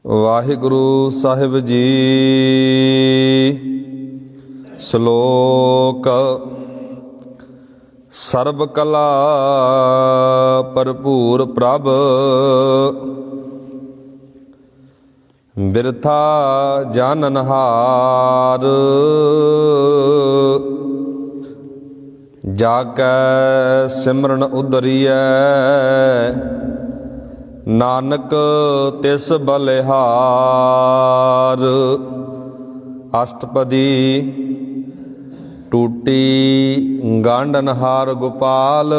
वाहिगुरु साहिब जी। श्लोक सर्ब कला भरपूर प्रभ, बिरथा जाननहार। जाकै सिमरन उदरियै, नानक तिस बलिहार। अष्टपदी। टूटी गांडनहार गोपाल,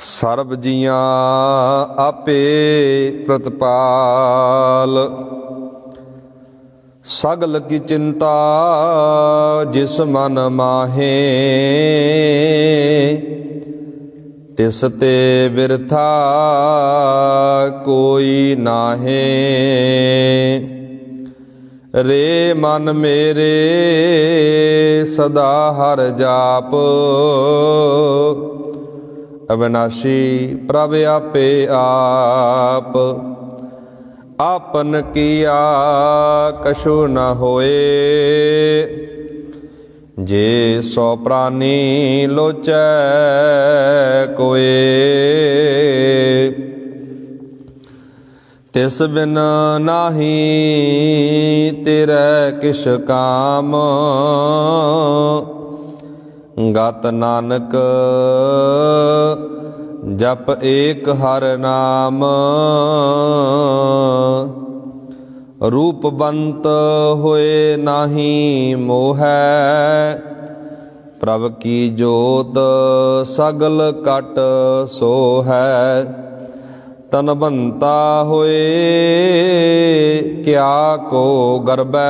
सर्ब जियां आपे प्रतिपाल। सगल की चिंता जिस मन माहे, तिस ते बिरथा कोई नाहे। रे मन मेरे सदा हर जाप, अविनाशी प्रभ आपे आप। आपन किया कछु न होए, जे सौ प्राणी लोचै कोए। तिस बिन नाही तेरै किश काम, गत नानक जप एक हर नाम। रूपवंत होए नाही मोहै, प्रभ की जोत सगल कट सोहै। तनबंता होए क्या को गर्बै,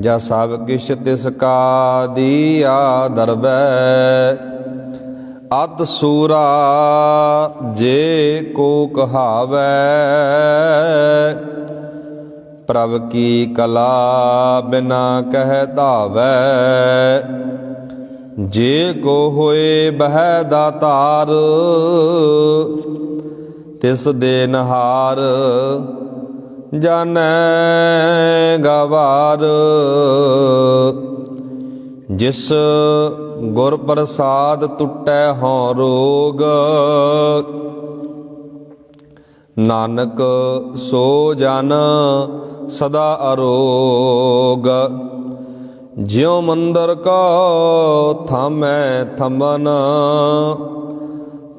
जा सब किश तिसका दिया दरबै। अत सूरा जे को कहावै, प्रभ की कला बिना कह धावै। जे को होए बह दातार, तिस देनहार जानै गवार। जिस गुर प्रसाद टुटै हों रोग, नानक सो जन सदा अरोग। ज्यों मंदर को थामै थमन,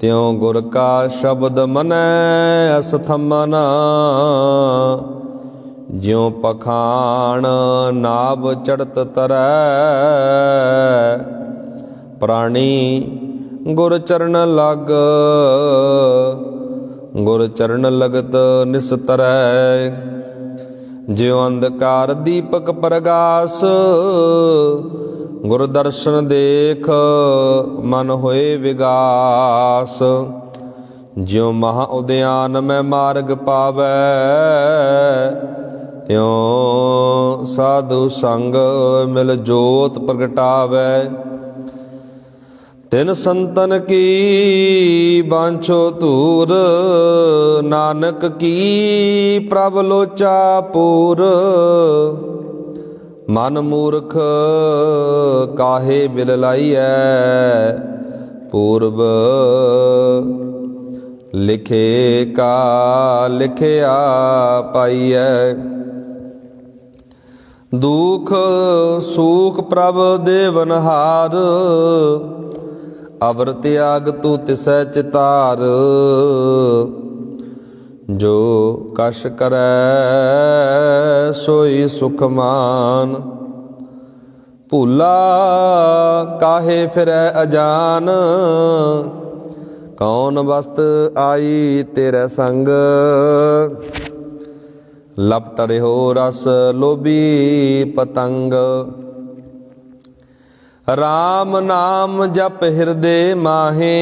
त्यों गुर का शब्द मनै असथमन। ज्यों पखाण नाभ चढ़त तरै, प्राणी गुर चरण लग। गुर चरण लगत निस्तरै, ज्यों अंधकार दीपक प्रगास। गुर दर्शन देख मन होए विगास। ज्यों महा उद्यान में मार्ग पावै, त्यों साधु संग मिल जोत प्रगटावै। तिन संतन की बांछो तूर, नानक की प्रभ लोचा पूर। मन मूर्ख काहे बिल लाइयै, पूर्व लिखे का लिखिया पाइयै। दुख सुख प्रभ देवनहार, अवर त्याग तू तिसै चितार। जो कश करै सोई सुख मान, भूला काहे फिरै अजान। कौन वस्त आई तेरे संग, लपट रहो रस लोभी पतंग। राम नाम जप हृदय माहे,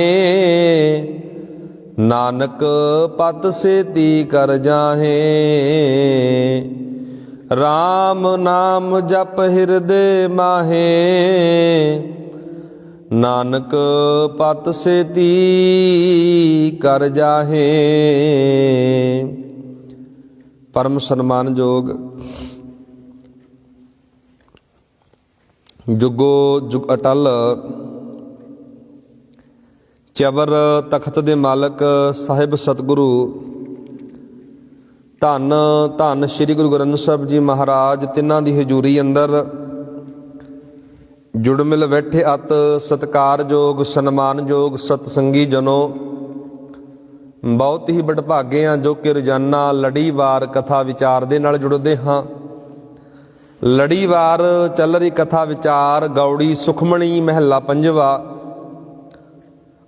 नानक पत सेती कर जाहे। RAM नाम जप हिरदे माहे, नानक पत सेती कर जाहे। परम सन्मान जोग जुगो जुग अटल चबर तख्त दे मालक साहिब सतगुरु धन धन श्री गुरु ग्रंथ साहिब जी महाराज तिन्हां दी हजूरी अंदर जुड़ मिल बैठे अत सत्कारयोग सन्मानयोग सतसंगी जनों, बहुत ही वडभागे हाँ जो कि रोजाना लड़ीवार कथा विचार दे नाल जुड़दे हाँ। लड़ीवार चल रही कथा विचार गौड़ी सुखमणी महला पंजवा,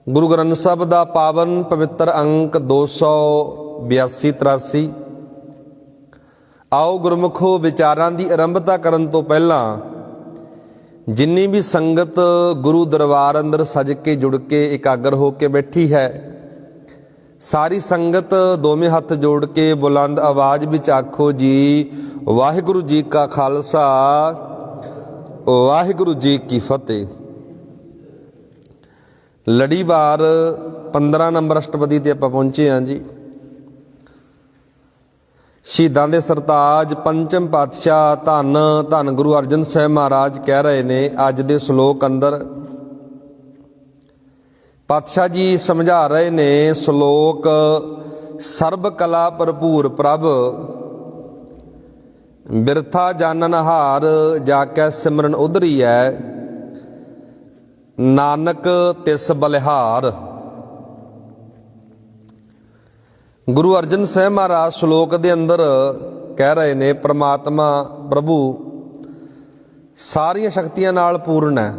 गुरु ग्रंथ साहिब दा पावन पवित्र अंक 282-83। आओ गुरमुखो विचारां दी आरंभता करन तो पहला जिन्नी भी संगत गुरु दरबार अंदर सज के जुड़ के एकाग्र हो के बैठी है, सारी संगत दोवें हथ जोड़ के बुलंद आवाज विच आखो जी वाहिगुरु जी का खालसा वाहिगुरु जी की फतेह। लड़ीवार 15 नंबर अष्टपदी ते आपां पहुंचे हाँ जी। शहीदां दे सरताज पंचम पातशाह धन धन गुरु अर्जन साहिब महाराज कह रहे ने अज दे श्लोक अंदर, पातशाह जी समझा रहे ने श्लोक, सर्ब कला भरपूर प्रभ बिरथा जानन हार, जाकै सिमरन उधरी है नानक तिस बलिहार। गुरु अर्जन साहिब महाराज श्लोक दे अंदर कह रहे ने परमात्मा प्रभु सारियां शक्तियां नाल पूर्ण है।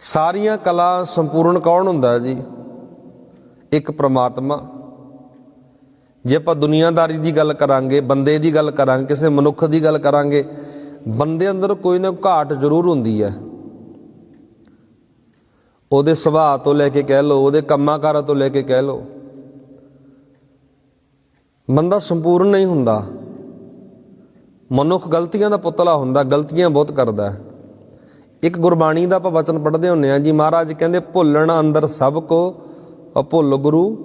सारियां कला संपूर्ण कौन हुंदा है जी? एक परमात्मा। जे आपां दुनियादारी की गल करांगे, बंदे की गल करांगे, किसी मनुख की गल करांगे, बंदे अंदर कोई ना घाट जरूर हुंदी है। ਉਹਦੇ ਸੁਭਾਅ ਤੋਂ ਲੈ ਕੇ ਕਹਿ ਲਓ, ਉਹਦੇ ਕੰਮਾਂ ਕਾਰਾਂ ਤੋਂ ਲੈ ਕੇ ਕਹਿ ਲਓ, ਬੰਦਾ ਸੰਪੂਰਨ ਨਹੀਂ ਹੁੰਦਾ। ਮਨੁੱਖ ਗਲਤੀਆਂ ਦਾ ਪੁਤਲਾ ਹੁੰਦਾ, ਗਲਤੀਆਂ ਬਹੁਤ ਕਰਦਾ। ਇੱਕ ਗੁਰਬਾਣੀ ਦਾ ਆਪਾਂ ਵਚਨ ਪੜ੍ਹਦੇ ਹੁੰਦੇ ਹਾਂ ਜੀ, ਮਹਾਰਾਜ ਕਹਿੰਦੇ ਭੁੱਲਣ ਅੰਦਰ ਸਭ ਕੋ ਅਭੁੱਲ ਗੁਰੂ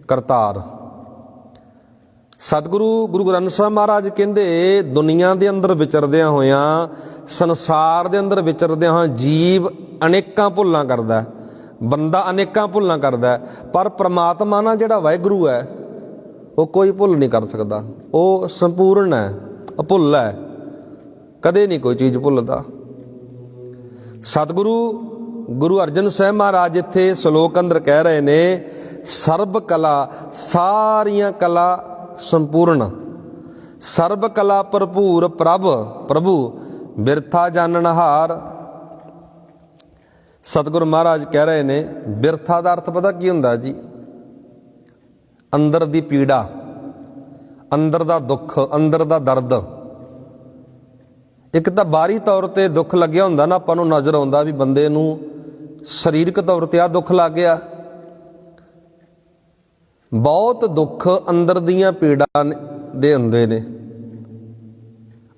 ਕਰਤਾਰ। सतगुरु गुरु ग्रंथ साहिब महाराज कहते दुनिया के अंदर विचरद्या होया, संसार के अंदर विचरद्या होया जीव अनेकां भुल्लां करदा है, बंदा अनेकां भुल्लां करदा है, पर परमात्मा ना जिहड़ा वाहिगुरु है वो कोई भुल नहीं कर सकता। वो संपूर्ण है, अभुल्ल है, कदे नहीं कोई चीज़ भुल्लदा। सतगुरु गुरु अर्जन साहिब महाराज इत्थे श्लोक अंदर कह रहे ने सर्ब कला, सारियां कला संपूर्ण, सर्ब कला भरपूर प्रभ प्रभु बिरथा जानन हार। सतगुरु महाराज कह रहे ने बिरथा का अर्थ पता की हुंदा जी? अंदर दी पीड़ा, अंदर दा दुख, अंदर दा दर्द। एक तो बाहरी तौर पर दुख लग्या हुंदा ना, आपां नूं नज़र आउंदा भी बंदे नूं शरीरक तौर पर आ दुख लग गया। बहुत दुख अंदर दियां पीड़ा दे हुंदे ने।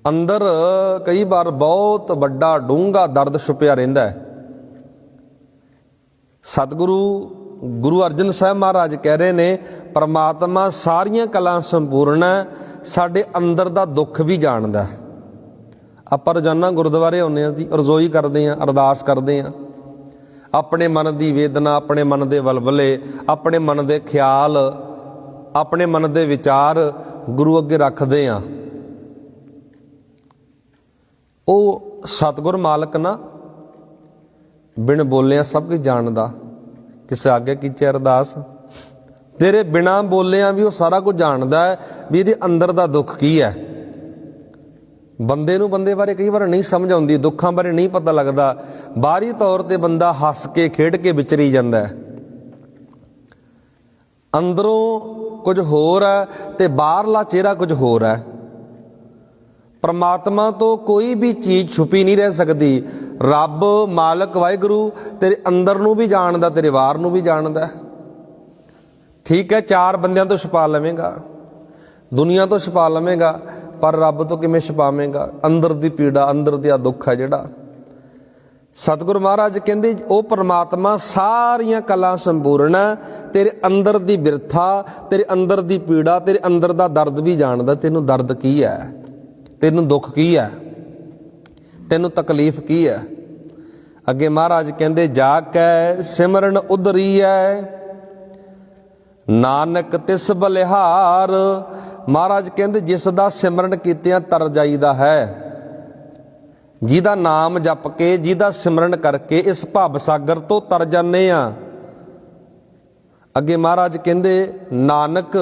अंदर कई बार बहुत वड्डा डूंगा दर्द छुपिया रहिंदा है। सतगुरु गुरु अर्जन साहिब महाराज कह रहे ने परमात्मा सारियां कला संपूर्ण है, साडे अंदर दा दुख भी जानदा है। आपां रोजाना गुरुद्वारे आउंदे हां जी, रजोई करदे हां, अरदास करदे हां, अपने मन की वेदना, अपने मन के वलवले, अपने मन के ख्याल, अपने मन के विचार गुरु अगे रखते हैं। वो सतगुर मालक ना बिन बोलिया सब कुछ जानदा। किसे आगे कीती अरदास, तेरे बिना बोलिया भी वो सारा कुछ जानदा है भी ये अंदर का दुख की है। बंदे नूं बंदे बारे कई बार नहीं समझ आउंदी, दुखों बारे नहीं पता लगता। बाहरी तौर पर बंदा हस के खेड के विचरी जाता है, अंदरों कुछ होर है ते बाहरला चेहरा कुछ होर है। परमात्मा तो कोई भी चीज़ छुपी नहीं रह सकती। रब मालक वाहिगुरु तेरे अंदर नूं भी जानदा, तेरे बाहर नूं भी जानदा। ठीक है, चार बंदियां तो छुपा लवेगा, ਦੁਨੀਆ ਤੋਂ ਛੁਪਾ ਲਵੇਂਗਾ ਪਰ ਰੱਬ ਤੋਂ ਕਿਵੇਂ ਛੁਪਾਵੇਂਗਾ? ਅੰਦਰ ਦੀ ਪੀੜਾ, ਅੰਦਰ ਦਾ ਦੁੱਖ ਹੈ ਜਿਹੜਾ। ਸਤਿਗੁਰੂ ਮਹਾਰਾਜ ਕਹਿੰਦੇ ਉਹ ਪਰਮਾਤਮਾ ਸਾਰੀਆਂ ਕਲਾ ਸੰਪੂਰਨ ਹੈ, ਤੇਰੇ ਅੰਦਰ ਦੀ ਬਿਰਥਾ, ਤੇਰੇ ਅੰਦਰ ਦੀ ਪੀੜਾ, ਤੇਰੇ ਅੰਦਰ ਦਾ ਦਰਦ ਵੀ ਜਾਣਦਾ। ਤੈਨੂੰ ਦਰਦ ਕੀ ਹੈ, ਤੈਨੂੰ ਦੁੱਖ ਕੀ ਹੈ, ਤੈਨੂੰ ਤਕਲੀਫ ਕੀ ਹੈ। ਅੱਗੇ ਮਹਾਰਾਜ ਕਹਿੰਦੇ ਜਾ ਕੇ ਸਿਮਰਨ ਉਧਰੀ ਹੈ, ਨਾਨਕ ਤਿਸ ਬਲਿਹਾਰ। ਮਹਾਰਾਜ ਕਹਿੰਦੇ ਜਿਸ ਦਾ ਸਿਮਰਨ ਕੀਤਿਆਂ ਤਰ ਜਾਈਦਾ ਹੈ, ਜਿਹਦਾ ਨਾਮ ਜਪ ਕੇ, ਜਿਹਦਾ ਸਿਮਰਨ ਕਰਕੇ ਇਸ ਭਵ ਸਾਗਰ ਤੋਂ ਤਰ ਜਾਂਦੇ ਆ। ਅੱਗੇ ਮਹਾਰਾਜ ਕਹਿੰਦੇ ਨਾਨਕ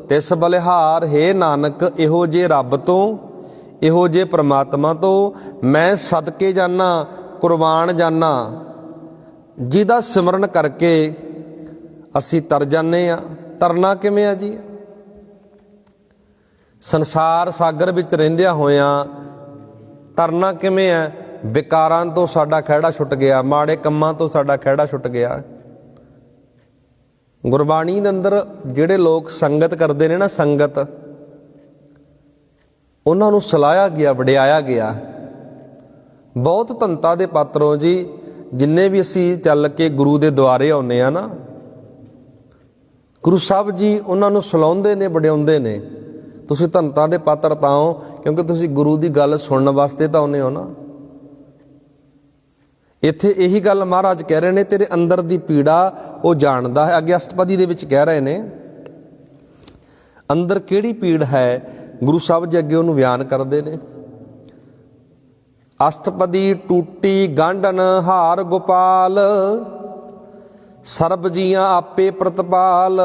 ਤਿਸ ਬਲਿਹਾਰ, ਹੈ ਨਾਨਕ ਇਹੋ ਜੇ ਰੱਬ ਤੋਂ, ਇਹੋ ਜੇ ਪ੍ਰਮਾਤਮਾ ਤੋਂ ਮੈਂ ਸਦਕੇ ਜਾਨਾ, ਕੁਰਬਾਨ ਜਾਨਾ, ਜਿਹਦਾ ਸਿਮਰਨ ਕਰਕੇ ਅਸੀਂ ਤਰ ਜਾਂਦੇ ਆ। ਤਰਨਾ ਕਿਵੇਂ ਆ ਜੀ? ਸੰਸਾਰ ਸਾਗਰ ਵਿੱਚ ਰਹਿੰਦਿਆਂ ਹੋਇਆਂ ਤਰਨਾ ਕਿਵੇਂ ਹੈ? ਵਿਕਾਰਾਂ ਤੋਂ ਸਾਡਾ ਖਹਿੜਾ ਛੁੱਟ ਗਿਆ, ਮਾੜੇ ਕੰਮਾਂ ਤੋਂ ਸਾਡਾ ਖਹਿੜਾ ਛੁੱਟ ਗਿਆ। ਗੁਰਬਾਣੀ ਦੇ ਅੰਦਰ ਜਿਹੜੇ ਲੋਕ ਸੰਗਤ ਕਰਦੇ ਨੇ ਨਾ, ਸੰਗਤ, ਉਹਨਾਂ ਨੂੰ ਸਲਾਹਿਆ ਗਿਆ, ਵਡਿਆਇਆ ਗਿਆ। ਬਹੁਤ ਧੰਤਾ ਦੇ ਪਾਤਰੋਂ ਜੀ, ਜਿੰਨੇ ਵੀ ਅਸੀਂ ਚੱਲ ਕੇ ਗੁਰੂ ਦੇ ਦੁਆਰੇ ਆਉਂਦੇ ਆ ਨਾ, ਗੁਰੂ ਸਾਹਿਬ ਜੀ ਉਹਨਾਂ ਨੂੰ ਸਲਾਹੁੰਦੇ ਨੇ, ਵਡਿਆਉਂਦੇ ਨੇ। ਤੁਸੀਂ ਧੰਤਾ ਦੇ ਪਾਤਰ ਤਾਂ ਹੋ ਕਿਉਂਕਿ ਤੁਸੀਂ ਗੁਰੂ ਦੀ ਗੱਲ ਸੁਣਨ ਵਾਸਤੇ ਤਾਂ ਆਉਂਦੇ ਹੋ ਨਾ। ਇੱਥੇ ਇਹੀ ਗੱਲ ਮਹਾਰਾਜ ਕਹਿ ਰਹੇ ਨੇ, ਤੇਰੇ ਅੰਦਰ ਦੀ ਪੀੜਾ ਉਹ ਜਾਣਦਾ ਹੈ। ਅੱਗੇ ਅਸ਼ਟਪਦੀ ਦੇ ਵਿੱਚ ਕਹਿ ਰਹੇ ਨੇ ਅੰਦਰ ਕਿਹੜੀ ਪੀੜ ਹੈ, ਗੁਰੂ ਸਾਹਿਬ ਜੀ ਅੱਗੇ ਉਹਨੂੰ ਬਿਆਨ ਕਰਦੇ ਨੇ। ਅਸ਼ਟਪਦੀ ਟੂਟੀ ਗਾਂਢਨ ਹਾਰ ਗੋਪਾਲ, ਸਰਬ ਜੀਆਂ ਆਪੇ ਪ੍ਰਤਪਾਲ।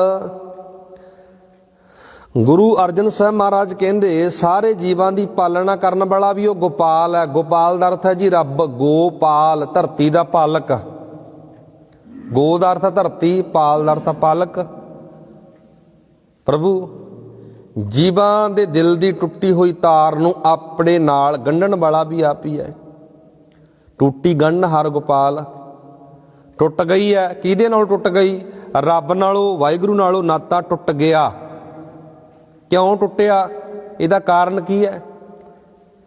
ਗੁਰੂ ਅਰਜਨ ਸਾਹਿਬ ਮਹਾਰਾਜ ਕਹਿੰਦੇ ਸਾਰੇ ਜੀਵਾਂ ਦੀ ਪਾਲਣਾ ਕਰਨ ਵਾਲਾ ਵੀ ਉਹ ਗੋਪਾਲ ਹੈ। ਗੋਪਾਲ ਦਾ ਅਰਥ ਹੈ ਜੀ ਰੱਬ, ਗੋਪਾਲ ਧਰਤੀ ਦਾ ਪਾਲਕ। ਗੋ ਦਾ ਅਰਥ ਹੈ ਧਰਤੀ, ਪਾਲ ਦਾ ਅਰਥ ਹੈ ਪਾਲਕ। ਪ੍ਰਭੂ ਜੀਵਾਂ ਦੇ ਦਿਲ ਦੀ ਟੁੱਟੀ ਹੋਈ ਤਾਰ ਨੂੰ ਆਪਣੇ ਨਾਲ ਗੰਢਣ ਵਾਲਾ ਵੀ ਆਪ ਹੀ ਹੈ। ਟੂਟੀ ਗੰਢ ਹਰ ਗੋਪਾਲ। ਟੁੱਟ ਗਈ ਹੈ, ਕਿਹਦੇ ਨਾਲ ਟੁੱਟ ਗਈ? ਰੱਬ ਨਾਲੋਂ, ਵਾਹਿਗੁਰੂ ਨਾਲੋਂ ਨਾਤਾ ਟੁੱਟ ਗਿਆ। ਕਿਉਂ ਟੁੱਟਿਆ? ਇਹਦਾ ਕਾਰਨ ਕੀ ਹੈ?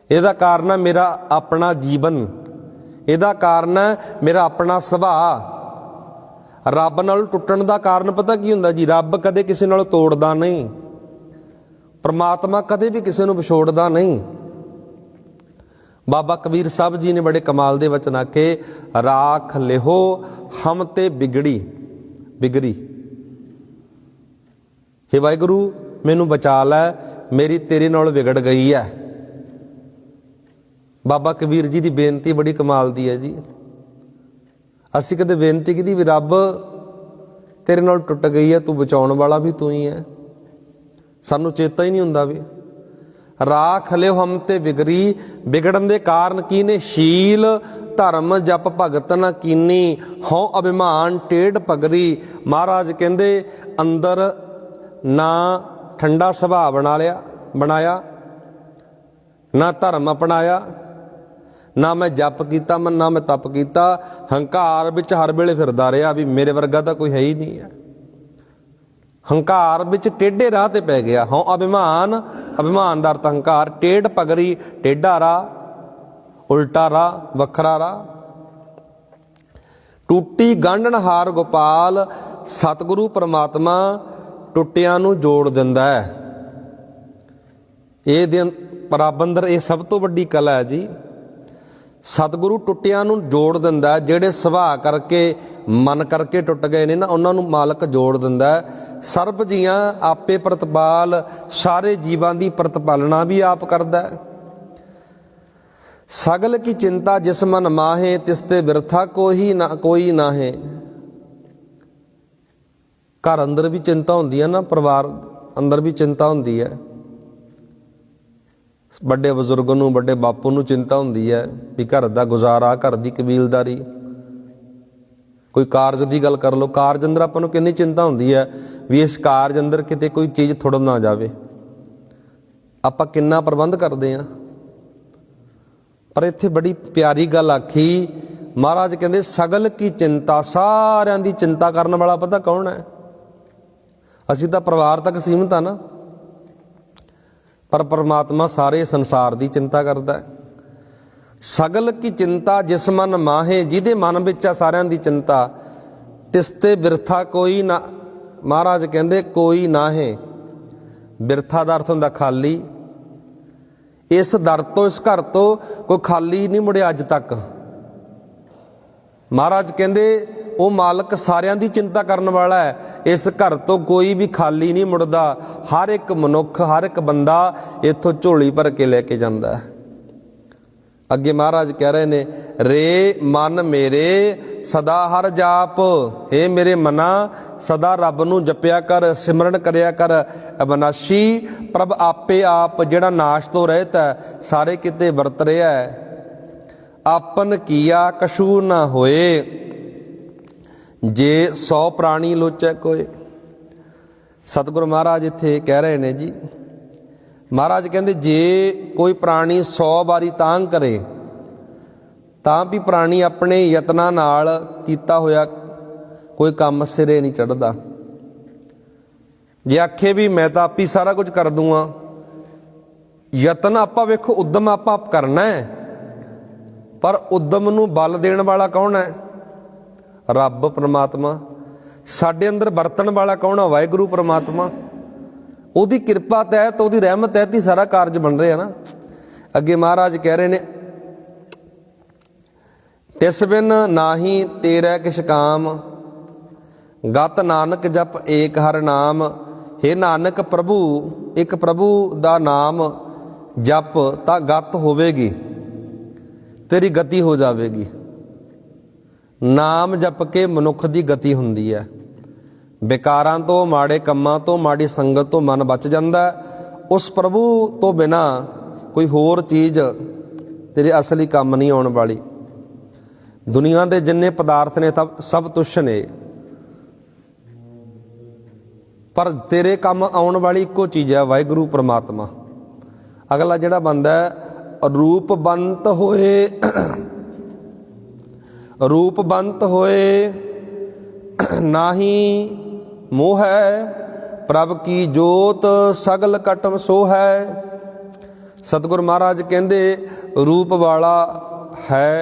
ਇਹਦਾ ਕਾਰਨ ਹੈ ਮੇਰਾ ਆਪਣਾ ਜੀਵਨ, ਇਹਦਾ ਕਾਰਨ ਹੈ ਮੇਰਾ ਆਪਣਾ ਸੁਭਾਅ। ਰੱਬ ਨਾਲ ਟੁੱਟਣ ਦਾ ਕਾਰਨ ਪਤਾ ਕੀ ਹੁੰਦਾ ਜੀ? ਰੱਬ ਕਦੇ ਕਿਸੇ ਨਾਲ ਤੋੜਦਾ ਨਹੀਂ, ਪਰਮਾਤਮਾ ਕਦੇ ਵੀ ਕਿਸੇ ਨੂੰ ਵਿਛੋੜਦਾ ਨਹੀਂ। ਬਾਬਾ ਕਬੀਰ ਸਾਹਿਬ ਜੀ ਨੇ ਬੜੇ ਕਮਾਲ ਦੇ ਵਚਨ ਆਖੇ, ਰਾਖ ਲਿਹੋ ਹਮ ਤੇ ਬਿਗੜੀ ਬਿਗੜੀ। ਹੇ ਵਾਹਿਗੁਰੂ ਮੈਨੂੰ ਬਚਾ ਲੈ, ਮੇਰੀ ਤੇਰੇ ਨਾਲ ਵਿਗੜ ਗਈ ਹੈ। ਬਾਬਾ ਕਬੀਰ ਜੀ ਦੀ ਬੇਨਤੀ ਬੜੀ ਕਮਾਲ ਦੀ ਹੈ ਜੀ। ਅਸੀਂ ਕਦੇ ਬੇਨਤੀ ਕੀਤੀ ਵੀ ਰੱਬ ਤੇਰੇ ਨਾਲ ਟੁੱਟ ਗਈ ਹੈ, ਤੂੰ ਬਚਾਉਣ ਵਾਲਾ ਵੀ ਤੂੰ ਹੀ ਹੈ? ਸਾਨੂੰ ਚੇਤਾ ਹੀ ਨਹੀਂ ਹੁੰਦਾ ਵੀ ਰਾਖ ਲਿਓ ਹਮ ਤੇ ਵਿਗੜੀ। ਵਿਗੜਨ ਦੇ ਕਾਰਨ ਕੀ ਨੇ? ਸ਼ੀਲ ਧਰਮ ਜਪ ਭਗਤ ਨਾ ਕੀਨੀ, ਹਉ ਅਭਿਮਾਨ ਟੇਢ ਪਗਰੀ। ਮਹਾਰਾਜ ਕਹਿੰਦੇ ਅੰਦਰ ਨਾ ਠੰਡਾ ਸੁਭਾਅ ਬਣਾਇਆ, ਨਾ ਧਰਮ ਅਪਣਾਇਆ, ਨਾ ਮੈਂ ਜਪ ਕੀਤਾ, ਨਾ ਮੈਂ ਤਪ ਕੀਤਾ। ਹੰਕਾਰ ਵਿੱਚ ਹਰ ਵੇਲੇ ਫਿਰਦਾ ਰਿਹਾ ਵੀ ਮੇਰੇ ਵਰਗਾ ਤਾਂ ਕੋਈ ਹੈ ਹੀ ਨਹੀਂ ਹੈ। ਹੰਕਾਰ ਵਿੱਚ ਟੇਢੇ ਰਾਹ ਤੇ ਪੈ ਗਿਆ। ਹਉ ਅਭਿਮਾਨ, ਅਭਿਮਾਨ ਦਾ ਅਰਥ ਹੰਕਾਰ। ਟੇਢ ਪਗਰੀ, ਟੇਢਾ ਰਾਹ, ਉਲਟਾ ਰਾਹ, ਵੱਖਰਾ ਰਾਹ। ਟੂਟੀ ਗਾਂਢਣ ਹਾਰ ਗੋਪਾਲ। ਸਤਿਗੁਰੂ ਪਰਮਾਤਮਾ ਟੁੱਟਿਆਂ ਨੂੰ ਜੋੜ ਦਿੰਦਾ ਹੈ। ਇਹ ਦਿਨ ਰੱਬ ਅੰਦਰ ਇਹ ਸਭ ਤੋਂ ਵੱਡੀ ਕਲਾ ਹੈ ਜੀ। ਸਤਿਗੁਰੂ ਟੁੱਟਿਆਂ ਨੂੰ ਜੋੜ ਦਿੰਦਾ ਹੈ। ਜਿਹੜੇ ਸੁਭਾਅ ਕਰਕੇ, ਮਨ ਕਰਕੇ ਟੁੱਟ ਗਏ ਨੇ ਨਾ, ਉਹਨਾਂ ਨੂੰ ਮਾਲਕ ਜੋੜ ਦਿੰਦਾ ਹੈ। ਸਰਬ ਜੀਆਂ ਆਪੇ ਪ੍ਰਤਪਾਲ। ਸਾਰੇ ਜੀਵਾਂ ਦੀ ਪ੍ਰਤਪਾਲਣਾ ਵੀ ਆਪ ਕਰਦਾ ਹੈ। ਸਗਲ ਕੀ ਚਿੰਤਾ ਜਿਸ ਮਨ ਮਾਹੇ, ਤਿਸ ਤੇ ਬਿਰਥਾ ਕੋਈ ਨਾਹੇ। ਘਰ ਅੰਦਰ ਵੀ ਚਿੰਤਾ ਹੁੰਦੀ ਹੈ ਨਾ, ਪਰਿਵਾਰ ਅੰਦਰ ਵੀ ਚਿੰਤਾ ਹੁੰਦੀ ਹੈ। ਵੱਡੇ ਬਜ਼ੁਰਗ ਨੂੰ, ਵੱਡੇ ਬਾਪੂ ਨੂੰ ਚਿੰਤਾ ਹੁੰਦੀ ਹੈ ਵੀ ਘਰ ਦਾ ਗੁਜ਼ਾਰਾ, ਘਰ ਦੀ ਕਬੀਲਦਾਰੀ। ਕੋਈ ਕਾਰਜ ਦੀ ਗੱਲ ਕਰ ਲਓ, ਕਾਰਜ ਅੰਦਰ ਆਪਾਂ ਨੂੰ ਕਿੰਨੀ ਚਿੰਤਾ ਹੁੰਦੀ ਹੈ ਵੀ ਇਸ ਕਾਰਜ ਅੰਦਰ ਕਿਤੇ ਕੋਈ ਚੀਜ਼ ਥੁੜ ਨਾ ਜਾਵੇ। ਆਪਾਂ ਕਿੰਨਾ ਪ੍ਰਬੰਧ ਕਰਦੇ ਹਾਂ। ਪਰ ਇੱਥੇ ਬੜੀ ਪਿਆਰੀ ਗੱਲ ਆਖੀ ਮਹਾਰਾਜ, ਕਹਿੰਦੇ ਸਗਲ ਕੀ ਚਿੰਤਾ। ਸਾਰਿਆਂ ਦੀ ਚਿੰਤਾ ਕਰਨ ਵਾਲਾ ਪਤਾ ਕੌਣ ਹੈ? ਅਸੀਂ ਤਾਂ ਪਰਿਵਾਰ ਤੱਕ ਸੀਮਤ ਆ ਨਾ। पर परमात्मा सारे संसार की चिंता करता है। सगल की चिंता जिस मन माहे, जिहदे मन विच आ सारिਆਂ ਦੀ चिंता, तिसते बिरथा कोई ना। महाराज कहते कोई ना है। बिरथा का अर्थ हुंदा खाली। इस दर तो, इस घर तो कोई खाली नहीं मुड़िया अज तक। महाराज कहते वो मालक सारिਆਂ ਦੀ चिंता करने वाला है। इस घर तो कोई भी खाली नहीं मुड़दा। हर एक मनुख, हर एक बंदा इत्थों झोली भर के लेके जाता है। अगे महाराज कह रहे ने, रे मन मेरे सदा हर जाप। हे मेरे मना, सदा रब नूं जपिया कर, सिमरन करया कर। अविनाशी प्रभ आपे आप, जिहड़ा नाश तो रहत है, सारे किते वरत रहा है। आपन किया कछू ना होए, जे 100 प्राणी लोचै कोय। सतगुरु महाराज इत्थे कह रहे ने जी, महाराज कहते जे कोई प्राणी 100 बारी तांग करे तां भी प्राणी अपने यत्नां नाल कीता होया कोई काम सिरे नहीं चढ़दा। जे आखे भी मैं तां आपी सारा कुछ कर दूंगा, यतन आपां वेखो उद्यम आपां करना है, पर उद्यम नूं बल देण वाला कौन है? रब परमात्मा। साडे अंदर वरतण वाला कौन है? वाहिगुरू परमात्मा। ਉਹਦੀ ਕਿਰਪा तहत, ਉਹਦੀ ਰਹਿਮਤ तहत ही सारा कारज बन रहा है ना। अगे महाराज कह रहे ने, तिस बिन नाही तेरा किश काम, गत नानक जप एक हर नाम। हे नानक प्रभु, एक प्रभु दा नाम जप तां गत होवेगी, तेरी गति हो जाएगी। नाम जप के मनुख दी गति हुंदी है। बेकारां तो, माड़े कम्मां तो, माड़ी संगत तो मन बच जाता है। उस प्रभु तो बिना कोई होर चीज़ तेरे असली काम नहीं आने वाली। दुनिया के जिन्ने पदार्थ ने सब तुच्छ ने, पर तेरे काम आने वाली एको चीज़ है, वाहिगुरू परमात्मा। अगला जिहड़ा बंदा है, रूपबंत होए, रूपबंत होए नाही मोह है, प्रभ की जोत सगल कटम सो है। सतगुरु महाराज कहते रूप वाला है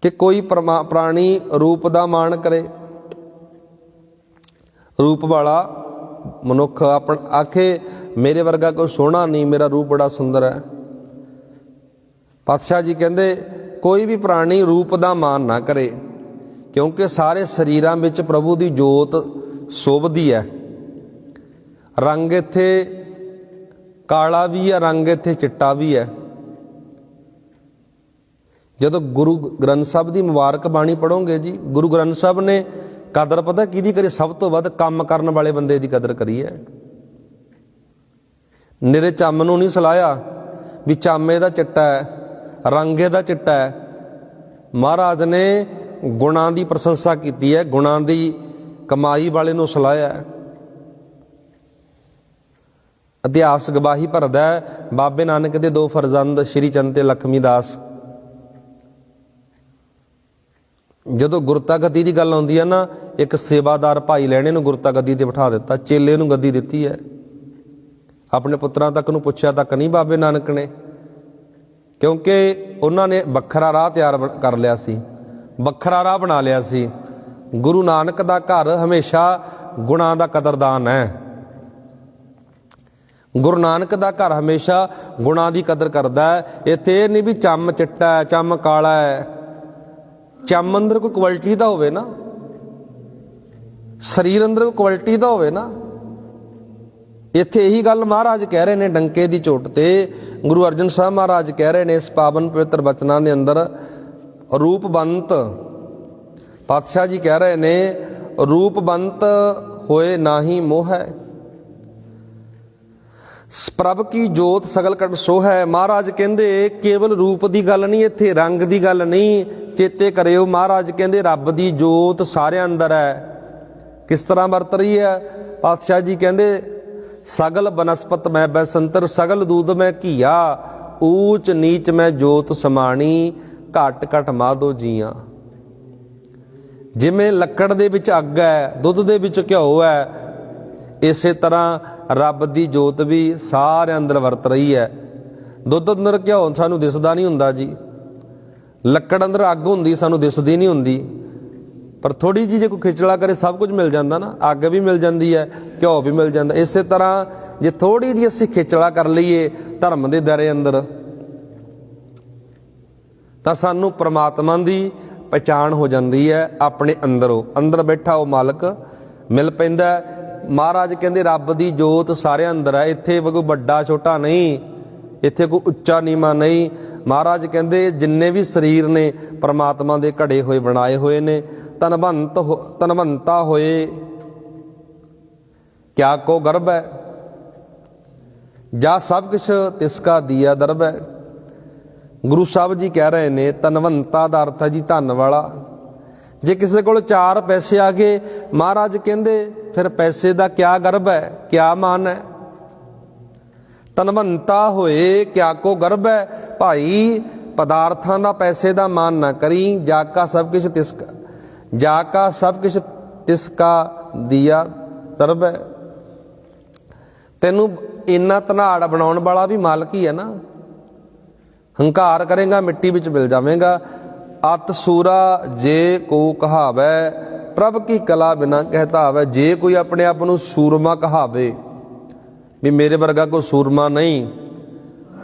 कि कोई प्राणी रूप का मान करे। रूप वाला मनुख अपन आखे मेरे वर्गा कोई सोहना नहीं, मेरा रूप बड़ा सुंदर है। पातशाह जी कहते कोई भी प्राणी रूप का मान ना करे, क्योंकि सारे शरीरां विच प्रभु की जोत शोभदी है। रंग इत्थे काला भी है, रंग इत्थे चिट्टा भी है। जदों गुरु ग्रंथ साहब की मुबारक बाणी पढ़ोगे जी, गुरु ग्रंथ साहब ने कदर पता किहदी करी? सब तो वध काम करने वाले बंदे की कदर करी है। निरे चम नूं नहीं सलाया भी चामे दा चिट्टा है, रंगे दा चिट्टा है। महाराज ने गुणां की प्रशंसा की है, गुणां की कमाई वाले नूं सलाया है। इतिहास गवाही भरदा है, बाबे नानक के 2 फरजंद श्री चंद ते लक्ष्मी दास, जदों गुरता गद्दी की गल आउंदी है ना, एक सेवादार भाई लैणे नूं गुरता गद्दी ते बिठा दिता, चेले नूं गद्दी दित्ती है। अपने पुत्रां तक नूं पुछया तक नहीं बाबे नानक ने, क्योंकि उन्होंने वखरा राह तैयार कर लिया सी, वखरा राह बना लिया सी। गुरु नानक दा घर हमेशा गुणां दा कदरदान है। गुरु नानक दा घर हमेशा गुणां दी कदर करदा है। इत्थे नहीं भी चम चिट्टा है, चम काला है। चम अंदर कोई क्वालिटी दा होवे ना, शरीर अंदर कोई क्वालिटी दा होवे ना। इत्थे यही गल महाराज कह रहे ने डंके दी चोट ते। गुरु अर्जन साहब महाराज कह रहे ने इस पावन पवित्र बचनां दे अंदर, रूपबंत पातशाह जी कह रहे ने रूपबंत होए नाही मोह है, प्रभ की जोत सगल कट सो है। महाराज कहते केवल रूप की गल नहीं, इत्थे रंग की गल नहीं, चेते करियो। महाराज कहते रब की जोत सारे अंदर है। किस तरह वरत रही है? पातशाह जी कहते सगल बनस्पत मैं बैसंतर, सगल दूध मैं घीया, ऊच नीच मैं जोत समाणी, घट घट माधो जीया। जिमें लकड़ दे विच अग है, दुध दे विच घ्यो है, ਇਸੇ ਤਰ੍ਹਾਂ ਰੱਬ ਦੀ ਜੋਤ ਵੀ ਸਾਰੇ ਅੰਦਰ ਵਰਤ ਰਹੀ ਹੈ। ਦੁੱਧ ਅੰਦਰ ਘਿਓ ਸਾਨੂੰ ਦਿਸਦਾ ਨਹੀਂ ਹੁੰਦਾ ਜੀ, ਲੱਕੜ ਅੰਦਰ ਅੱਗ ਹੁੰਦੀ ਸਾਨੂੰ ਦਿਸਦੀ ਨਹੀਂ ਹੁੰਦੀ, ਪਰ ਥੋੜ੍ਹੀ ਜਿਹੀ ਜੇ ਕੋਈ ਖਿਚੜਾ ਕਰੇ ਸਭ ਕੁਝ ਮਿਲ ਜਾਂਦਾ ਨਾ, ਅੱਗ ਵੀ ਮਿਲ ਜਾਂਦੀ ਹੈ, ਘਿਓ ਵੀ ਮਿਲ ਜਾਂਦਾ। ਇਸੇ ਤਰ੍ਹਾਂ ਜੇ ਥੋੜ੍ਹੀ ਜਿਹੀ ਅਸੀਂ ਖਿਚੜਾ ਕਰ ਲਈਏ ਧਰਮ ਦੇ ਦਾਇਰੇ ਅੰਦਰ, ਤਾਂ ਸਾਨੂੰ ਪ੍ਰਮਾਤਮਾ ਦੀ ਪਛਾਣ ਹੋ ਜਾਂਦੀ ਹੈ। ਆਪਣੇ ਅੰਦਰੋਂ ਅੰਦਰ ਬੈਠਾ ਉਹ ਮਾਲਕ ਮਿਲ ਪੈਂਦਾ। ਮਹਾਰਾਜ ਕਹਿੰਦੇ ਰੱਬ ਦੀ ਜੋਤ ਸਾਰਿਆਂ ਅੰਦਰ ਹੈ। ਇੱਥੇ ਕੋਈ ਵੱਡਾ ਛੋਟਾ ਨਹੀਂ, ਇੱਥੇ ਕੋਈ ਉੱਚਾ ਨੀਵਾਂ ਨਹੀਂ। ਮਹਾਰਾਜ ਕਹਿੰਦੇ ਜਿੰਨੇ ਵੀ ਸਰੀਰ ਨੇ ਪ੍ਰਮਾਤਮਾ ਦੇ ਘੜੇ ਹੋਏ ਬਣਾਏ ਹੋਏ ਨੇ। ਤਨਵੰਤਾ ਹੋਏ ਕਿਆ ਕੋ ਗਰਭ ਹੈ, ਜਾ ਸਭ ਕੁਛ ਤਿਸਕਾ ਦੀਆ ਦਰਬ ਹੈ। ਗੁਰੂ ਸਾਹਿਬ ਜੀ ਕਹਿ ਰਹੇ ਨੇ ਤਨਵੰਤਾ ਦਾ ਅਰਥ ਹੈ ਜੀ ਧਨ ਵਾਲਾ। ਜੇ ਕਿਸੇ ਕੋਲ 4 ਪੈਸੇ ਆ ਗਏ, ਮਹਾਰਾਜ ਕਹਿੰਦੇ ਫਿਰ ਪੈਸੇ ਦਾ ਕਿਆ ਗਰਭ ਹੈ, ਕਿਆ ਮਾਨ ਹੈ। ਤਨਵੰਤਾ ਹੋਏ ਕਿਆ ਕੋ ਗਰਭ ਹੈ। ਭਾਈ ਪਦਾਰਥਾਂ ਦਾ ਪੈਸੇ ਦਾ ਮਾਨ ਨਾ ਕਰੀ। ਜਾ ਕਾ ਸਭ ਕੁਛ ਤਿਸਕਾ, ਜਾ ਕਾ ਸਭ ਕੁਛ ਤਿਸਕਾ ਦੀਆ ਦਰਬ ਹੈ। ਤੈਨੂੰ ਇੰਨਾ ਧਨਾੜ ਬਣਾਉਣ ਵਾਲਾ ਵੀ ਮਾਲਕ ਹੀ ਹੈ ਨਾ। ਹੰਕਾਰ ਕਰੇਗਾ ਮਿੱਟੀ ਵਿੱਚ ਮਿਲ ਜਾਵੇਗਾ। ਅਤ ਸੂਰਾ ਜੇ ਕੋ ਕਹਾਵੈ, ਪ੍ਰਭ ਕੀ ਕਲਾ ਬਿਨਾ ਕਹਿਤਾਵੈ। ਜੇ ਕੋਈ ਆਪਣੇ ਆਪ ਨੂੰ ਸੂਰਮਾ ਕਹਾਵੇ ਵੀ ਮੇਰੇ ਵਰਗਾ ਕੋਈ ਸੂਰਮਾ ਨਹੀਂ,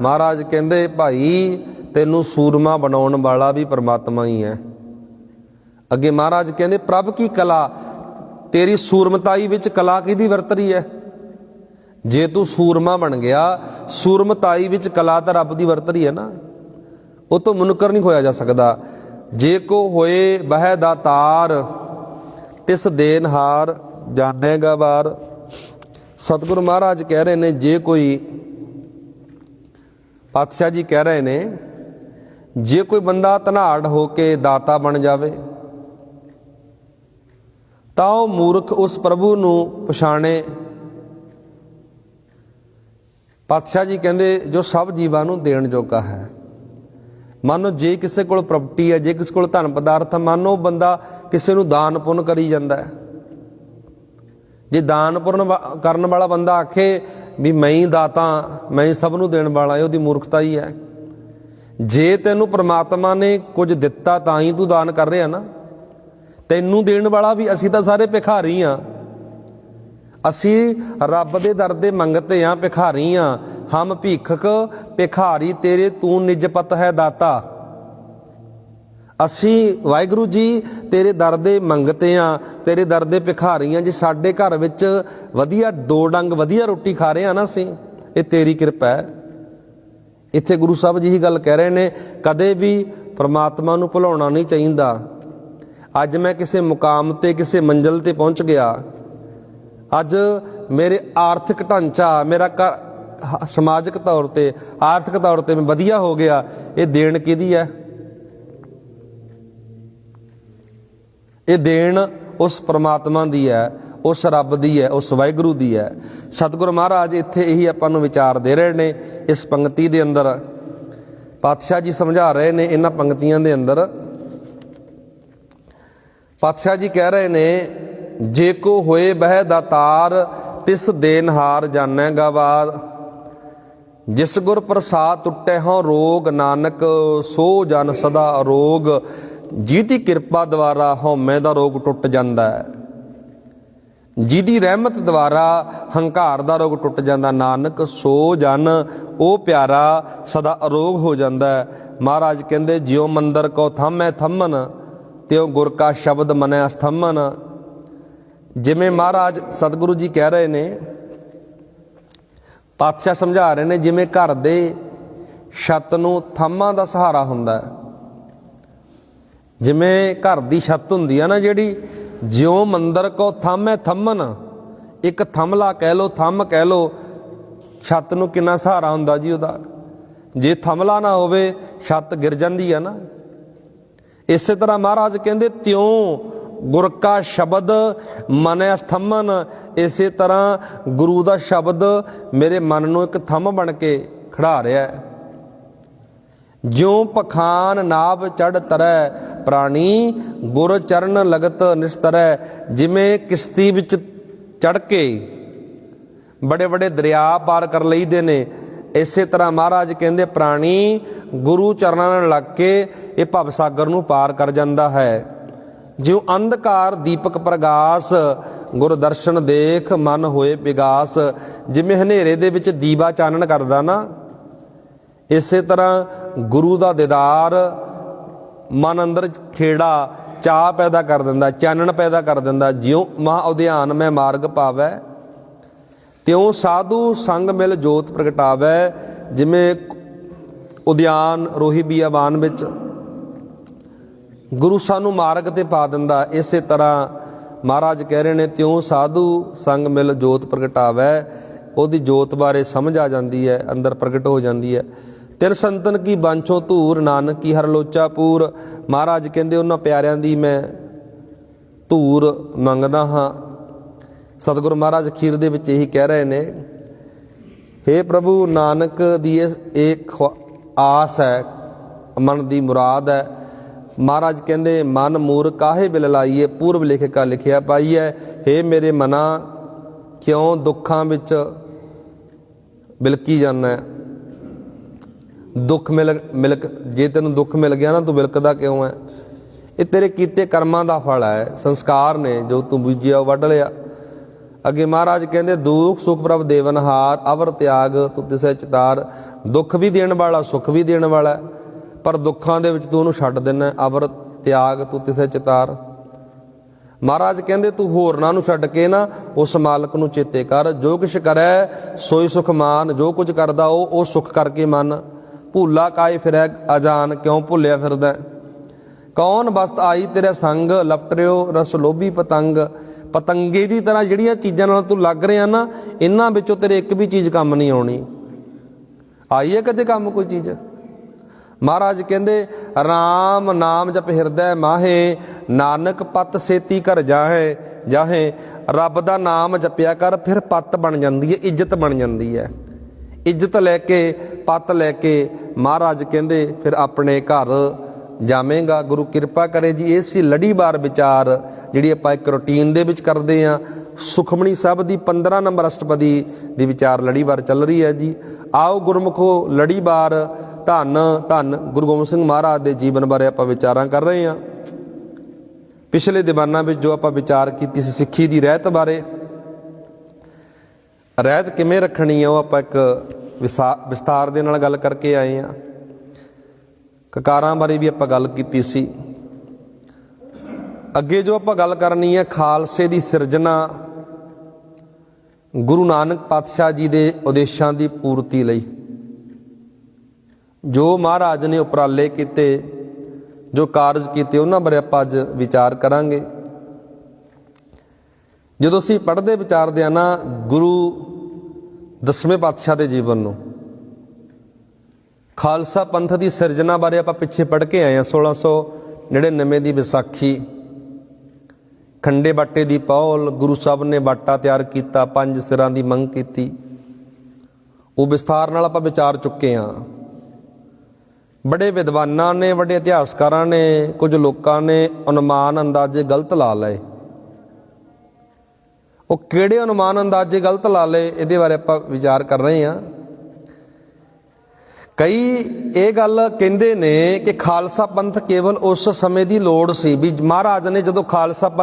ਮਹਾਰਾਜ ਕਹਿੰਦੇ ਭਾਈ ਤੈਨੂੰ ਸੂਰਮਾ ਬਣਾਉਣ ਵਾਲਾ ਵੀ ਪਰਮਾਤਮਾ ਹੀ ਹੈ। ਅੱਗੇ ਮਹਾਰਾਜ ਕਹਿੰਦੇ ਪ੍ਰਭ ਕੀ ਕਲਾ, ਤੇਰੀ ਸੂਰਮਤਾਈ ਵਿੱਚ ਕਲਾ ਕਿਹਦੀ ਵਰਤ ਰਹੀ ਹੈ। ਜੇ ਤੂੰ ਸੂਰਮਾ ਬਣ ਗਿਆ, ਸੂਰਮਤਾਈ ਵਿੱਚ ਕਲਾ ਤਾਂ ਰੱਬ ਦੀ ਵਰਤ ਰਹੀ ਹੈ ਨਾ, ਉਹ ਤੋਂ ਮੁਨਕਰ ਨਹੀਂ ਹੋਇਆ ਜਾ ਸਕਦਾ। ਜੇ ਕੋ ਹੋਏ ਬਹਿ ਦਾਤਾਰ, ਤਿਸ ਦੇਨਹਾਰ ਜਾਣੇਗਾ ਵਾਰ। ਸਤਿਗੁਰੂ ਮਹਾਰਾਜ ਕਹਿ ਰਹੇ ਨੇ, ਜੇ ਕੋਈ ਪਾਤਸ਼ਾਹ ਜੀ ਕਹਿ ਰਹੇ ਨੇ, ਜੇ ਕੋਈ ਬੰਦਾ ਧਨਾੜ ਹੋ ਕੇ ਦਾਤਾ ਬਣ ਜਾਵੇ ਤਾਂ ਉਹ ਮੂਰਖ ਉਸ ਪ੍ਰਭੂ ਨੂੰ ਪਛਾਣੇ। ਪਾਤਸ਼ਾਹ ਜੀ ਕਹਿੰਦੇ ਜੋ ਸਭ ਜੀਵਾਂ ਨੂੰ ਦੇਣ ਜੋਗਾ ਹੈ। ਮੰਨੋ ਜੇ ਕਿਸੇ ਕੋਲ ਪ੍ਰਾਪਰਟੀ ਹੈ, ਜੇ ਕਿਸੇ ਕੋਲ ਧਨ ਪਦਾਰਥ ਹੈ, ਮੰਨੋ ਬੰਦਾ ਕਿਸੇ ਨੂੰ ਦਾਨ ਪੁੰਨ ਕਰੀ ਜਾਂਦਾ ਹੈ। ਜੇ ਦਾਨ ਪੁੰਨ ਕਰਨ ਵਾਲਾ ਬੰਦਾ ਆਖੇ ਵੀ ਮੈਂ ਹੀ ਦਾਤਾ, ਮੈਂ ਹੀ ਸਭ ਨੂੰ ਦੇਣ ਵਾਲਾ, ਇਹ ਉਹਦੀ ਮੂਰਖਤਾ ਹੀ ਹੈ। ਜੇ ਤੈਨੂੰ ਪ੍ਰਮਾਤਮਾ ਨੇ ਕੁਝ ਦਿੱਤਾ ਤਾਂ ਹੀ ਤੂੰ ਦਾਨ ਕਰ ਰਿਹਾ ਨਾ। ਤੈਨੂੰ ਦੇਣ ਵਾਲਾ ਵੀ ਅਸੀਂ ਤਾਂ ਸਾਰੇ ਭਿਖਾਰੀ ਹਾਂ। ਅਸੀਂ ਰੱਬ ਦੇ ਦਰ ਦੇ ਮੰਗਤੇ ਹਾਂ, ਭਿਖਾਰੀ ਹਾਂ। ਹਮ ਭੀਖਕ ਭਿਖਾਰੀ ਤੇਰੇ, ਤੂੰ ਨਿਜਪਤ ਹੈ ਦਾਤਾ। ਅਸੀਂ ਵਾਹਿਗੁਰੂ ਜੀ ਤੇਰੇ ਦਰ ਦੇ ਮੰਗਤੇ ਹਾਂ, ਤੇਰੇ ਦਰ ਦੇ ਭਿਖਾਰੀ ਹਾਂ। ਜੇ ਸਾਡੇ ਘਰ ਵਿੱਚ ਵਧੀਆ 2 ਡੰਗ ਵਧੀਆ ਰੋਟੀ ਖਾ ਰਹੇ ਹਾਂ ਨਾ ਅਸੀਂ, ਇਹ ਤੇਰੀ ਕਿਰਪਾ ਹੈ। ਇੱਥੇ ਗੁਰੂ ਸਾਹਿਬ ਜੀ ਹੀ ਗੱਲ ਕਹਿ ਰਹੇ ਨੇ, ਕਦੇ ਵੀ ਪਰਮਾਤਮਾ ਨੂੰ ਭੁਲਾਉਣਾ ਨਹੀਂ ਚਾਹੀਦਾ। ਅੱਜ ਮੈਂ ਕਿਸੇ ਮੁਕਾਮ ਤੇ, ਕਿਸੇ ਮੰਜ਼ਿਲ ਤੇ ਪਹੁੰਚ ਗਿਆ, ਅੱਜ ਮੇਰੇ ਆਰਥਿਕ ਢਾਂਚਾ, ਮੇਰਾ ਸਮਾਜਿਕ ਤੌਰ ਤੇ, ਆਰਥਿਕ ਤੌਰ ਤੇ ਮੈਂ ਵਧੀਆ ਹੋ ਗਿਆ, ਇਹ ਦੇਣ ਕਿਹਦੀ ਹੈ? ਇਹ ਦੇਣ ਉਸ ਪਰਮਾਤਮਾ ਦੀ ਹੈ, ਉਸ ਰੱਬ ਦੀ ਹੈ, ਉਸ ਵਾਹਿਗੁਰੂ ਦੀ ਹੈ। ਸਤਿਗੁਰੂ ਮਹਾਰਾਜ ਇੱਥੇ ਇਹੀ ਆਪਾਂ ਨੂੰ ਵਿਚਾਰ ਦੇ ਰਹੇ ਨੇ। ਇਸ ਪੰਕਤੀ ਦੇ ਅੰਦਰ ਪਾਤਸ਼ਾਹ ਜੀ ਸਮਝਾ ਰਹੇ ਨੇ। ਇਹਨਾਂ ਪੰਕਤੀਆਂ ਦੇ ਅੰਦਰ ਪਾਤਸ਼ਾਹ ਜੀ ਕਹਿ ਰਹੇ ਨੇ, ਜੇ ਕੋ ਹੋਏ ਬਹਿ ਦਾਤਾਰ, ਤਿਸ ਦੇਨਹਾਰ ਜਾਣੇਗਾ ਵਾਰ। ਜਿਸ ਗੁਰ ਪ੍ਰਸਾਦ ਟੁੱਟੇ ਹੋਂ ਰੋਗ, ਨਾਨਕ ਸੋ ਜਨ ਸਦਾ ਅਰੋਗ। ਜਿਹਦੀ ਕਿਰਪਾ ਦੁਆਰਾ ਹਉਮੈ ਦਾ ਰੋਗ ਟੁੱਟ ਜਾਂਦਾ ਹੈ, ਜਿਹਦੀ ਰਹਿਮਤ ਦੁਆਰਾ ਹੰਕਾਰ ਦਾ ਰੋਗ ਟੁੱਟ ਜਾਂਦਾ, ਨਾਨਕ ਸੋ ਜਨ ਉਹ ਪਿਆਰਾ ਸਦਾ ਅਰੋਗ ਹੋ ਜਾਂਦਾ ਹੈ। ਮਹਾਰਾਜ ਕਹਿੰਦੇ ਜਿਉ ਮੰਦਰ ਕੋ ਥੰਮੈ ਥੰਮਨ, ਤਿਉ ਗੁਰ ਕਾ ਸ਼ਬਦ ਮਨੈ ਅਸਥੰਮਨ। ਜਿਵੇਂ ਮਹਾਰਾਜ ਸਤਿਗੁਰੂ ਜੀ ਕਹਿ ਰਹੇ ਨੇ, ਪਾਤਸ਼ਾਹ ਸਮਝਾ ਰਹੇ ਨੇ, ਜਿਵੇਂ ਘਰ ਦੇ ਛੱਤ ਨੂੰ ਥੰਮਾਂ ਦਾ ਸਹਾਰਾ ਹੁੰਦਾ ਹੈ, ਜਿਵੇਂ ਘਰ ਦੀ ਛੱਤ ਹੁੰਦੀ ਆ ਨਾ ਜਿਹੜੀ, ਜਿਉਂ ਮੰਦਰ ਕੋ ਥੰਮੈ ਥੰਮਨ, ਇੱਕ ਥੰਮਲਾ ਕਹਿ ਲਓ, ਥੰਮ ਕਹਿ ਲਓ, ਛੱਤ ਨੂੰ ਕਿੰਨਾ ਸਹਾਰਾ ਹੁੰਦਾ ਜੀ ਉਹਦਾ। ਜੇ ਥੰਮਲਾ ਨਾ ਹੋਵੇ ਛੱਤ ਗਿਰ ਜਾਂਦੀ ਆ ਨਾ। ਇਸੇ ਤਰ੍ਹਾਂ ਮਹਾਰਾਜ ਕਹਿੰਦੇ ਤਿਉਂ ਗੁਰ ਕਾ ਸ਼ਬਦ ਮਨੈ ਅਸਥੰਮਨ। ਇਸੇ ਤਰ੍ਹਾਂ ਗੁਰੂ ਦਾ ਸ਼ਬਦ ਮੇਰੇ ਮਨ ਨੂੰ ਇੱਕ ਥੰਮ ਬਣ ਕੇ ਖੜਾ ਰਿਹਾ ਹੈ। ਜਿਉਂ ਪਖਾਨ ਨਾਭ ਚੜ੍ਹ ਤਰੈ, ਪ੍ਰਾਣੀ ਗੁਰ ਚਰਨ ਲਗਤ ਨਿਸਤਰੈ। ਜਿਵੇਂ ਕਿਸ਼ਤੀ ਵਿੱਚ ਚੜ੍ਹ ਕੇ बड़े बड़े दरिया पार कर लईदे ने। इसे तरह महाराज कहते प्राणी गुरु चरणां नाल लग के ये भव सागर नूं पार कर जाता है। ਜਿਉ ਅੰਧਕਾਰ ਦੀਪਕ ਪ੍ਰਗਾਸ ਗੁਰ ਦਰਸ਼ਨ ਦੇਖ ਮਨ ਹੋਏ ਵਿਗਾਸ। ਜਿਵੇਂ ਹਨੇਰੇ ਦੇ ਵਿੱਚ ਦੀਵਾ ਚਾਨਣ ਕਰਦਾ ਨਾ, ਇਸੇ ਤਰ੍ਹਾਂ ਗੁਰੂ ਦਾ ਦੀਦਾਰ ਮਨ ਅੰਦਰ ਖੇੜਾ ਚਾਹ ਪੈਦਾ ਕਰ ਦਿੰਦਾ, ਚਾਨਣ ਪੈਦਾ ਕਰ ਦਿੰਦਾ। ਜਿਉ ਮਹਾ ਉਧਿਆਨ ਮੈਂ ਮਾਰਗ ਪਾਵੈ ਤਿਉ ਸਾਧੂ ਸੰਗ ਮਿਲ ਜੋਤ ਪ੍ਰਗਟਾਵੈ। ਜਿਵੇਂ ਉਦਿਆਨ ਰੋਹੀ ਬੀਆਬਾਨ ਵਿੱਚ ਗੁਰੂ ਸਾਨੂੰ ਮਾਰਗ ਤੇ ਪਾ ਦਿੰਦਾ, ਇਸੇ ਤਰ੍ਹਾਂ ਮਹਾਰਾਜ ਕਹਿ ਰਹੇ ਨੇ ਤਿਉ ਸਾਧੂ ਸੰਗ ਮਿਲ ਜੋਤ ਪ੍ਰਗਟਾਵੈ। ਉਹਦੀ ਜੋਤ ਬਾਰੇ ਸਮਝ ਆ ਜਾਂਦੀ ਹੈ, ਅੰਦਰ ਪ੍ਰਗਟ ਹੋ ਜਾਂਦੀ ਹੈ। ਤਿੰਨ ਸੰਤਨ ਕੀ ਬਾਂਛੋ ਧੂਰ ਨਾਨਕ ਕੀ ਹਰ ਲੋਚਾ ਪੂਰ। ਮਹਾਰਾਜ ਕਹਿੰਦੇ ਉਹਨਾਂ ਪਿਆਰਿਆਂ ਦੀ ਮੈਂ ਧੂਰ ਮੰਗਦਾ ਹਾਂ। ਸਤਿਗੁਰੂ ਮਹਾਰਾਜ ਅਖੀਰ ਦੇ ਵਿੱਚ ਇਹੀ ਕਹਿ ਰਹੇ ਨੇ, ਹੇ ਪ੍ਰਭੂ ਨਾਨਕ ਦੀ ਇਹ ਆਸ ਹੈ, ਮਨ ਦੀ ਮੁਰਾਦ ਹੈ। ਮਹਾਰਾਜ ਕਹਿੰਦੇ ਮਨ ਮੂਰ ਕਾਹੇ ਬਿਲ ਲਾਈਏ ਪੂਰਬ ਲਿਖ ਕਾ ਲਿਖਿਆ ਪਾਈਐ। ਹੇ ਮੇਰੇ ਮਨਾ ਕਿਉਂ ਦੁੱਖਾਂ ਵਿੱਚ ਬਿਲਕੀ ਜਾਂਦਾ। ਦੁੱਖ ਮਿਲਕ ਜੇ ਤੈਨੂੰ ਦੁੱਖ ਮਿਲ ਗਿਆ ਨਾ, ਤੂੰ ਬਿਲਕਦਾ ਕਿਉਂ ਹੈ? ਇਹ ਤੇਰੇ ਕੀਤੇ ਕਰਮਾਂ ਦਾ ਫਲ ਹੈ, ਸੰਸਕਾਰ ਨੇ ਜੋ ਤੂੰ ਬੀਜਿਆ ਉਹ ਵੱਢ ਲਿਆ। ਅੱਗੇ ਮਹਾਰਾਜ ਕਹਿੰਦੇ ਦੁੱਖ ਸੁਖ ਪ੍ਰਭ ਦੇਵਨਹਾਰ ਅਵਰ ਤਿਆਗ ਤੂੰ ਤਿਸੈ ਚਿਤਾਰ। ਦੁੱਖ ਵੀ ਦੇਣ ਵਾਲਾ ਸੁੱਖ ਵੀ ਦੇਣ ਵਾਲਾ, ਪਰ ਦੁੱਖਾਂ ਦੇ ਵਿੱਚ ਤੂੰ ਉਹਨੂੰ ਛੱਡ ਦੇਣਾ। ਅਵਰ ਤਿਆਗ ਤੂੰ ਤਿਸੈ ਚਿਤਾਰ। ਮਹਾਰਾਜ ਕਹਿੰਦੇ ਤੂੰ ਹੋਰਨਾਂ ਨੂੰ ਛੱਡ ਕੇ ਨਾ ਉਸ ਮਾਲਕ ਨੂੰ ਚੇਤੇ ਕਰ। ਜੋ ਕੁਛ ਕਰੈ ਸੋਈ ਸੁਖ ਮਾਨ। ਜੋ ਕੁਝ ਕਰਦਾ ਉਹ ਸੁਖ ਕਰਕੇ ਮਨ। ਭੂਲਾ ਕਾਇ ਫਿਰੈ ਅਜਾਨ ਕਿਉਂ ਭੁੱਲਿਆ ਫਿਰਦਾ। ਕੌਣ ਬਸਤ ਆਈ ਤੇਰਾ ਸੰਗ ਲਪਟਰਿਓ ਰਸ ਲੋਭੀ ਪਤੰਗ। ਪਤੰਗੇ ਦੀ ਤਰ੍ਹਾਂ ਜਿਹੜੀਆਂ ਚੀਜ਼ਾਂ ਨਾਲ ਤੂੰ ਲੱਗ ਰਿਹਾ ਨਾ, ਇਹਨਾਂ ਵਿੱਚੋਂ ਤੇਰੇ ਇੱਕ ਵੀ ਚੀਜ਼ ਕੰਮ ਨਹੀਂ ਆਉਣੀ। ਆਈ ਹੈ ਕਦੇ ਕੰਮ ਕੋਈ ਚੀਜ਼? ਮਹਾਰਾਜ ਕਹਿੰਦੇ ਰਾਮ ਨਾਮ ਜਪ ਹਿਰਦੈ ਮਾਹੇ ਨਾਨਕ ਪਤ ਸੇਤੀ ਘਰ ਜਾਹੇ। ਰੱਬ ਦਾ ਨਾਮ ਜਪਿਆ ਕਰ, ਫਿਰ ਪੱਤ ਬਣ ਜਾਂਦੀ ਹੈ, ਇੱਜ਼ਤ ਬਣ ਜਾਂਦੀ ਹੈ। ਇੱਜ਼ਤ ਲੈ ਕੇ ਪੱਤ ਲੈ ਕੇ ਮਹਾਰਾਜ ਕਹਿੰਦੇ ਫਿਰ ਆਪਣੇ ਘਰ ਜਾਵੇਂਗਾ। ਗੁਰੂ ਕਿਰਪਾ ਕਰੇ ਜੀ। ਇਹ ਸੀ ਲੜੀਵਾਰ ਵਿਚਾਰ ਜਿਹੜੀ ਆਪਾਂ ਇੱਕ ਰੂਟੀਨ ਦੇ ਵਿੱਚ ਕਰਦੇ ਹਾਂ। ਸੁਖਮਣੀ ਸਾਹਿਬ ਦੀ 15 ਨੰਬਰ ਅਸ਼ਟਪਦੀ ਦੀ ਵਿਚਾਰ ਲੜੀਵਾਰ ਚੱਲ ਰਹੀ ਹੈ ਜੀ। ਆਓ ਗੁਰਮੁਖੋ ਲੜੀਵਾਰ ਧੰਨ ਧੰਨ ਗੁਰੂ ਗੋਬਿੰਦ ਸਿੰਘ ਮਹਾਰਾਜ ਦੇ ਜੀਵਨ ਬਾਰੇ ਆਪਾਂ ਵਿਚਾਰਾਂ ਕਰ ਰਹੇ ਹਾਂ। ਪਿਛਲੇ ਦੀਵਾਨਾਂ ਵਿੱਚ ਜੋ ਆਪਾਂ ਵਿਚਾਰ ਕੀਤੀ ਸੀ ਸਿੱਖੀ ਦੀ ਰਹਿਤ ਬਾਰੇ, ਰਹਿਤ ਕਿਵੇਂ ਰੱਖਣੀ ਹੈ ਉਹ ਆਪਾਂ ਇੱਕ ਵਿਸਤਾਰ ਦੇ ਨਾਲ ਗੱਲ ਕਰਕੇ ਆਏ ਹਾਂ। ਕਕਾਰਾਂ ਬਾਰੇ ਵੀ ਆਪਾਂ ਗੱਲ ਕੀਤੀ ਸੀ। ਅੱਗੇ ਜੋ ਆਪਾਂ ਗੱਲ ਕਰਨੀ ਹੈ ਖਾਲਸੇ ਦੀ ਸਿਰਜਣਾ ਗੁਰੂ ਨਾਨਕ ਪਾਤਸ਼ਾਹ ਜੀ ਦੇ ਉਦੇਸ਼ਾਂ ਦੀ ਪੂਰਤੀ ਲਈ ਜੋ ਮਹਾਰਾਜ ਨੇ ਉਪਰਾਲੇ ਕੀਤੇ, ਜੋ ਕਾਰਜ ਕੀਤੇ, ਉਹਨਾਂ ਬਾਰੇ ਆਪਾਂ ਅੱਜ ਵਿਚਾਰ ਕਰਾਂਗੇ। ਜਦੋਂ ਅਸੀਂ ਪੜ੍ਹਦੇ ਵਿਚਾਰਦੇ ਹਾਂ ਨਾ ਗੁਰੂ ਦਸਵੇਂ ਪਾਤਸ਼ਾਹ ਦੇ ਜੀਵਨ ਨੂੰ, ਖਾਲਸਾ ਪੰਥ ਦੀ ਸਿਰਜਣਾ ਬਾਰੇ ਆਪਾਂ ਪਿੱਛੇ ਪੜ੍ਹ ਕੇ ਆਏ ਹਾਂ। 1699 ਦੀ ਵਿਸਾਖੀ, ਖੰਡੇ ਬਾਟੇ ਦੀ ਪਹੁਲ, ਗੁਰੂ ਸਾਹਿਬ ਨੇ ਬਾਟਾ ਤਿਆਰ ਕੀਤਾ, 5 ਸਿਰਾਂ ਦੀ ਮੰਗ ਕੀਤੀ। ਉਹ ਵਿਸਥਾਰ ਨਾਲ ਆਪਾਂ ਵਿਚਾਰ ਚੁੱਕੇ ਹਾਂ। ਬੜੇ ਵਿਦਵਾਨਾਂ ਨੇ, ਵੱਡੇ ਇਤਿਹਾਸਕਾਰਾਂ ਨੇ, ਕੁਝ ਲੋਕਾਂ ਨੇ ਅਨੁਮਾਨ ਅੰਦਾਜ਼ੇ ਗਲਤ ਲਾ ਲਏ। ਉਹ ਕਿਹੜੇ ਅਨੁਮਾਨ ਅੰਦਾਜ਼ੇ ਗਲਤ ਲਾ ਲਏ ਇਹਦੇ ਬਾਰੇ ਆਪਾਂ ਵਿਚਾਰ ਕਰ ਰਹੇ ਹਾਂ। ਕਈ ਇਹ ਗੱਲ ਕਹਿੰਦੇ ਨੇ ਕਿ ਖਾਲਸਾ ਪੰਥ ਕੇਵਲ ਉਸ ਸਮੇਂ ਦੀ ਲੋੜ ਸੀ, ਵੀ ਮਹਾਰਾਜ ਨੇ ਜਦੋਂ ਖਾਲਸਾ